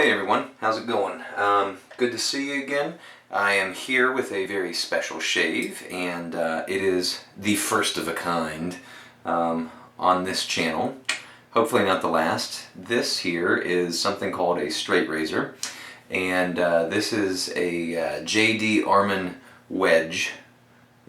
Hey everyone, how's it going? Good to see you again. I am here with a very special shave, and it is the first of a kind on this channel. Hopefully not the last. This here is something called a straight razor, and this is a JD Arman Wedge.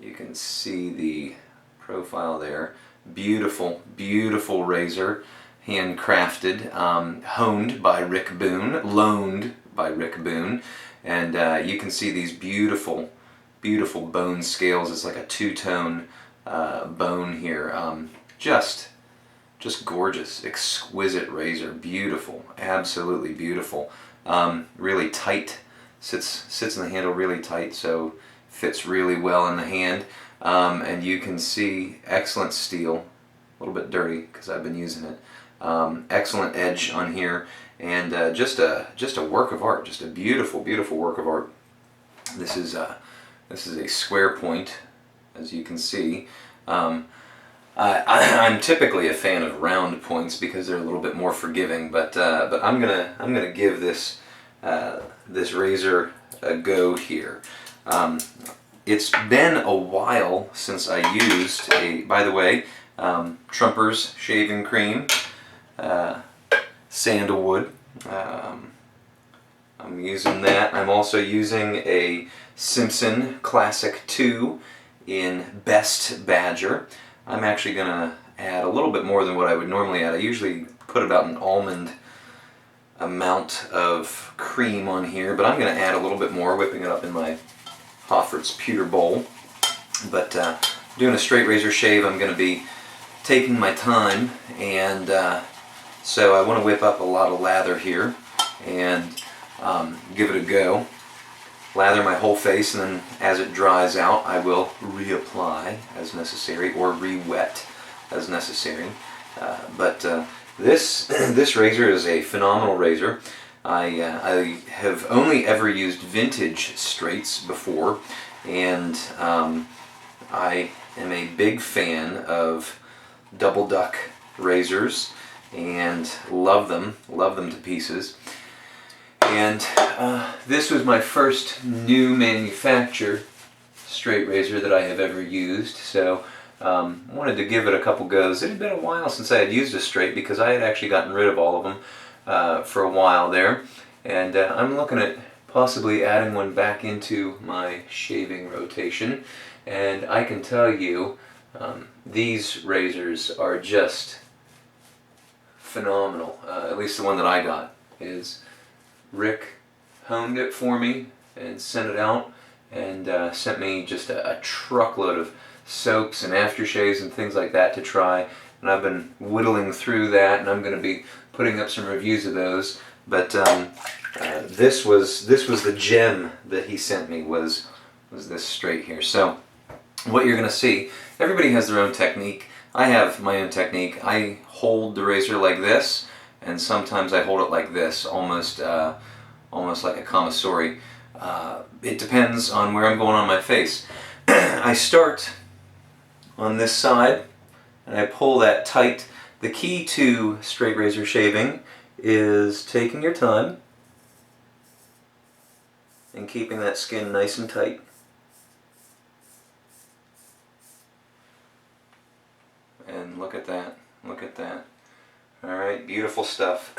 You can see the profile there. Beautiful, beautiful razor. Handcrafted, honed by Rick Boone, loaned by Rick Boone, and you can see these beautiful, beautiful bone scales. It's like a two-tone bone here. Just gorgeous, exquisite razor, beautiful, absolutely beautiful. Really tight, sits in the handle really tight, so fits really well in the hand. And you can see excellent steel, a little bit dirty because I've been using it. Excellent edge on here, and just a work of art, just a beautiful, beautiful work of art. This is a square point, as you can see. I'm typically a fan of round points because they're a little bit more forgiving, but I'm gonna give this this razor a go here. It's been a while since I used a, by the way, Trumper's shaving cream. Sandalwood. I'm using that. I'm also using a Simpson Classic 2 in Best Badger. I'm actually going to add a little bit more than what I would normally add. I usually put about an almond amount of cream on here, but I'm going to add a little bit more, whipping it up in my Hoffert's pewter bowl. But doing a straight razor shave, I'm going to be taking my time, and so I want to whip up a lot of lather here and give it a go. Lather my whole face, and then as it dries out I will reapply as necessary or re-wet as necessary. But this razor is a phenomenal razor. I have only ever used vintage straights before, and I am a big fan of double duck razors and love them to pieces. And this was my first new manufacture straight razor that I have ever used, so wanted to give it a couple goes. It had been a while since I had used a straight because I had actually gotten rid of all of them for a while there, and I'm looking at possibly adding one back into my shaving rotation. And I can tell you, these razors are just phenomenal. At least the one that I got is Rick honed it for me and sent it out, and sent me just a truckload of soaps and aftershaves and things like that to try. And I've been whittling through that, and I'm going to be putting up some reviews of those. But this was the gem that he sent me, was this straight here. So what you're going to see, everybody has their own technique. I have my own technique. I hold the razor like this, and sometimes I hold it like this, almost like a commissary. It depends on where I'm going on my face. I start on this side, and I pull that tight. The key to straight razor shaving is taking your time and keeping that skin nice and tight. And look at that, look at that. Alright, beautiful stuff.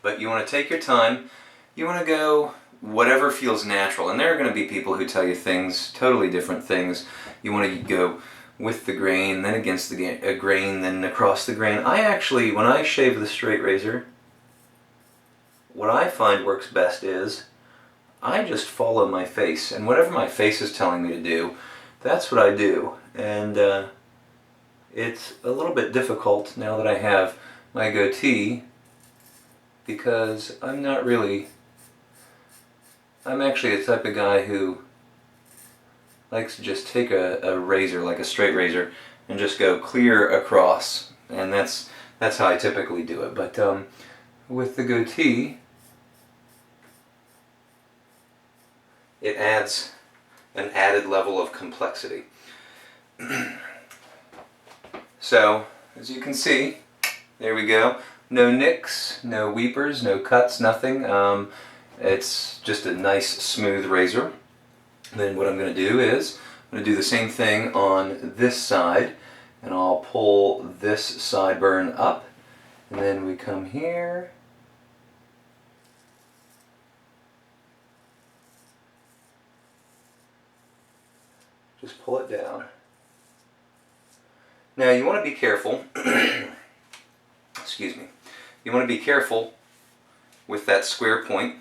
But you want to take your time, you want to go whatever feels natural. And there are going to be people who tell you things, totally different things. You want to go with the grain, then against the grain, then across the grain. I actually, when I shave the straight razor, what I find works best is I just follow my face. And whatever my face is telling me to do, that's what I do. And it's a little bit difficult now that I have my goatee, because I'm actually the type of guy who likes to just take a razor, like a straight razor, and just go clear across. And that's how I typically do it. But with the goatee, it adds an added level of complexity. So, as you can see, there we go. No nicks, no weepers, no cuts, nothing. It's just a nice smooth razor. Then what I'm going to do is I'm going to do the same thing on this side, and I'll pull this sideburn up, and then we come here. Just pull it down. Now you want to be careful, excuse me, you want to be careful with that square point,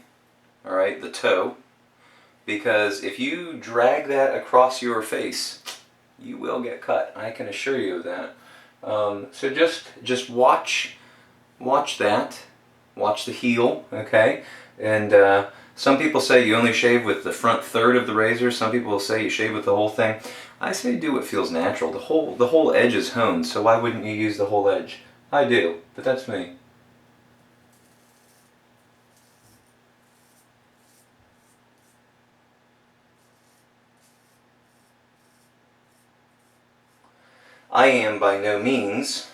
alright, the toe, because if you drag that across your face, you will get cut. I can assure you of that. So just watch that, watch the heel, okay? And some people say you only shave with the front third of the razor. Some people will say you shave with the whole thing. I say do what feels natural. The whole edge is honed, so why wouldn't you use the whole edge? I do, but that's me. I am by no means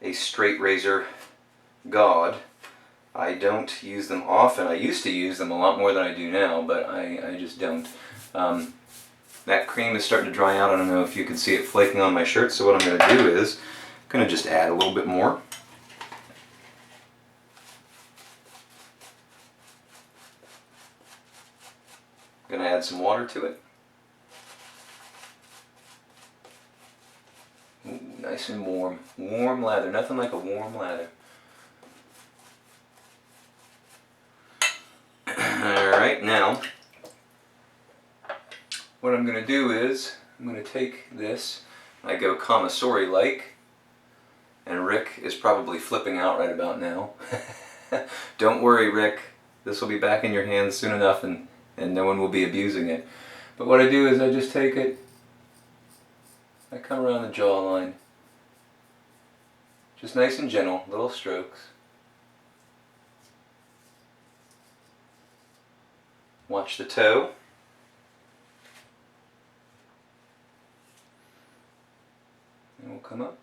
a straight razor god. I don't use them often. I used to use them a lot more than I do now, but I just don't. That cream is starting to dry out. I don't know if you can see it flaking on my shirt, so what I'm going to do is I'm going to just add a little bit more. I'm going to add some water to it. Ooh, nice and warm. Warm lather. Nothing like a warm lather. Alright, now what I'm going to do is I'm going to take this, I go commissary-like, and Rick is probably flipping out right about now. Don't worry, Rick, this will be back in your hands soon enough, and no one will be abusing it. But what I do is I just take it, I come around the jawline, just nice and gentle, little strokes. Watch the toe. And we'll come up.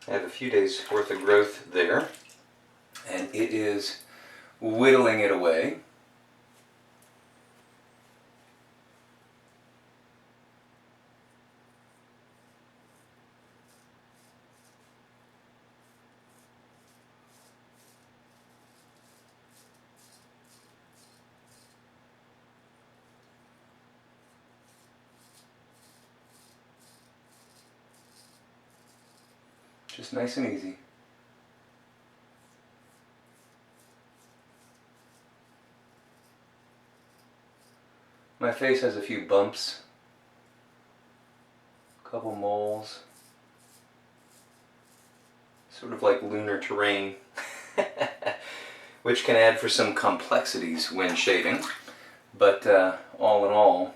I have a few days worth of growth there, and it is whittling it away. Just nice and easy. My face has a few bumps, a couple moles, sort of like lunar terrain, which can add for some complexities when shaving, but all in all,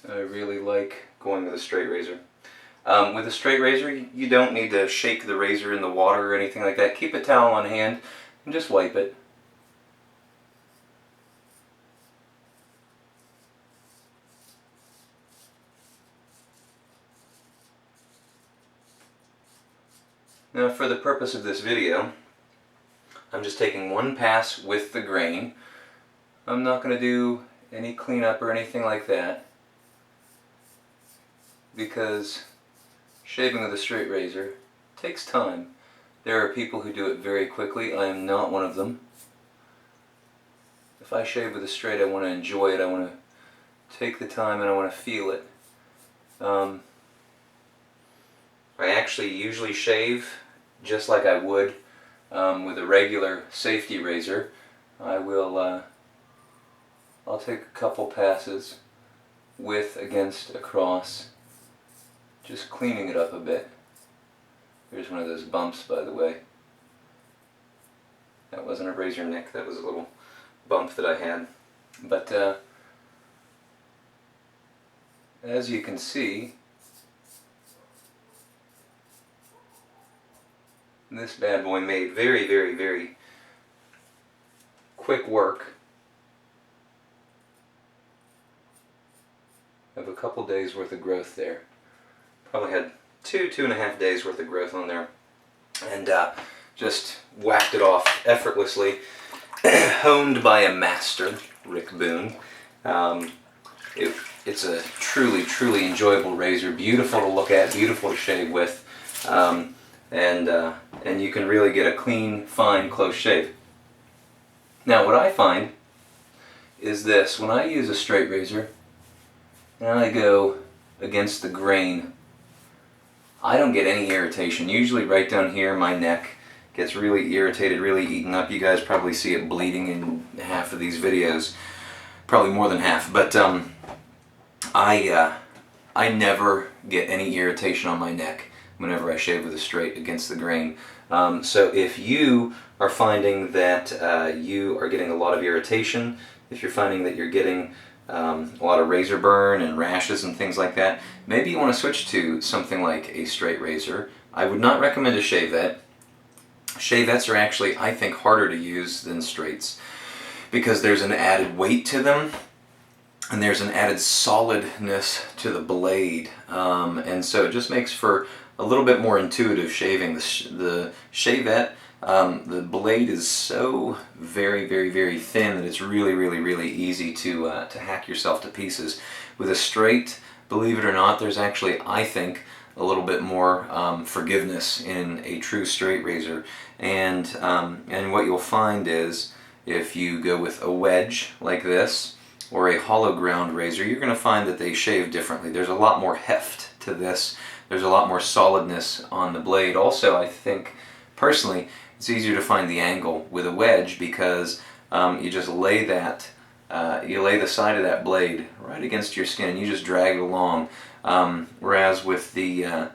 I really like going with a straight razor. With a straight razor, you don't need to shake the razor in the water or anything like that. Keep a towel on hand and just wipe it. Now, for the purpose of this video, I'm just taking one pass with the grain. I'm not going to do any cleanup or anything like that, because shaving with a straight razor takes time. There are people who do it very quickly. I am not one of them. If I shave with a straight, I want to enjoy it. I want to take the time and I want to feel it. I actually usually shave just like I would with a regular safety razor. I'll take a couple passes with, against, across, just cleaning it up a bit. Here's one of those bumps, by the way. That wasn't a razor nick, that was a little bump that I had. But as you can see, this bad boy made very, very, very quick work of a couple days worth of growth there. Probably had 2.5 days worth of growth on there, and just whacked it off effortlessly. Honed by a master, Rick Boone. It's a truly, truly enjoyable razor. Beautiful to look at, beautiful to shave with, and you can really get a clean, fine, close shave. Now, what I find is this: when I use a straight razor and I go against the grain, I don't get any irritation. Usually, right down here, my neck gets really irritated, really eaten up. You guys probably see it bleeding in half of these videos, probably more than half. But I never get any irritation on my neck whenever I shave with a straight against the grain. So if you are finding that you are getting a lot of irritation, if you're finding that you're getting a lot of razor burn and rashes and things like that, maybe you want to switch to something like a straight razor. I would not recommend a shavette. Shavettes are actually, I think, harder to use than straights because there's an added weight to them and there's an added solidness to the blade, and so it just makes for a little bit more intuitive shaving. The shavette, the blade is so very, very, very thin that it's really, really, really easy to hack yourself to pieces. With a straight, believe it or not, there's actually, I think, a little bit more forgiveness in a true straight razor, and what you'll find is if you go with a wedge like this or a hollow ground razor, you're going to find that they shave differently. There's a lot more heft to this. There's a lot more solidness on the blade. Also, I think personally it's easier to find the angle with a wedge because you just lay that you lay the side of that blade right against your skin and you just drag it along. Whereas with the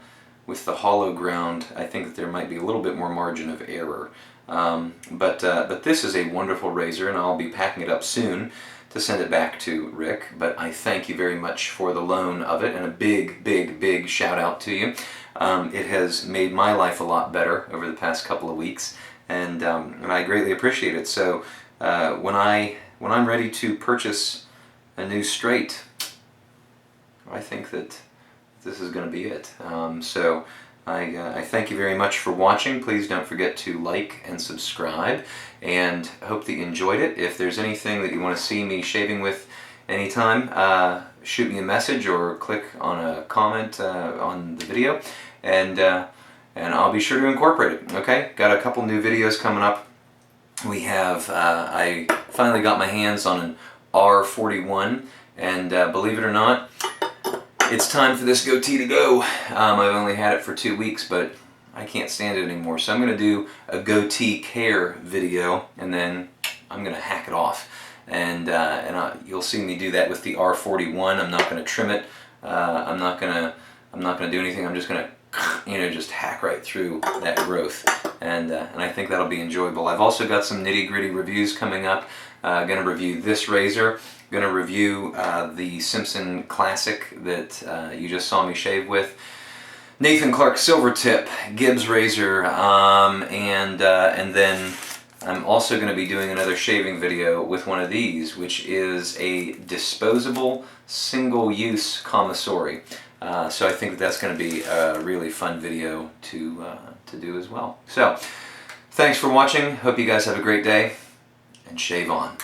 hollow ground, I think that there might be a little bit more margin of error. But this is a wonderful razor, and I'll be packing it up soon to send it back to Rick. But I thank you very much for the loan of it, and a big, big, big shout out to you. It has made my life a lot better over the past couple of weeks, and I greatly appreciate it. So when I'm ready to purchase a new straight, I think that this is going to be it. So I thank you very much for watching. Please don't forget to like and subscribe, and I hope that you enjoyed it. If there's anything that you want to see me shaving with anytime, shoot me a message or click on a comment on the video, and I'll be sure to incorporate it. Okay, got a couple new videos coming up. We have I finally got my hands on an R41, and believe it or not, it's time for this goatee to go. I've only had it for 2 weeks, but I can't stand it anymore. So I'm going to do a goatee care video, and then I'm going to hack it off. And you'll see me do that with the R41. I'm not going to trim it. I'm not going to do anything. I'm just going to, just hack right through that growth. And I think that'll be enjoyable. I've also got some nitty-gritty reviews coming up. Going to review this razor. Going to review the Simpson Classic that you just saw me shave with, Nathan Clark Silver Tip, Gibbs razor, and then I'm also going to be doing another shaving video with one of these, which is a disposable single-use commissary. So I think that's going to be a really fun video to do as well. So thanks for watching. Hope you guys have a great day, and shave on.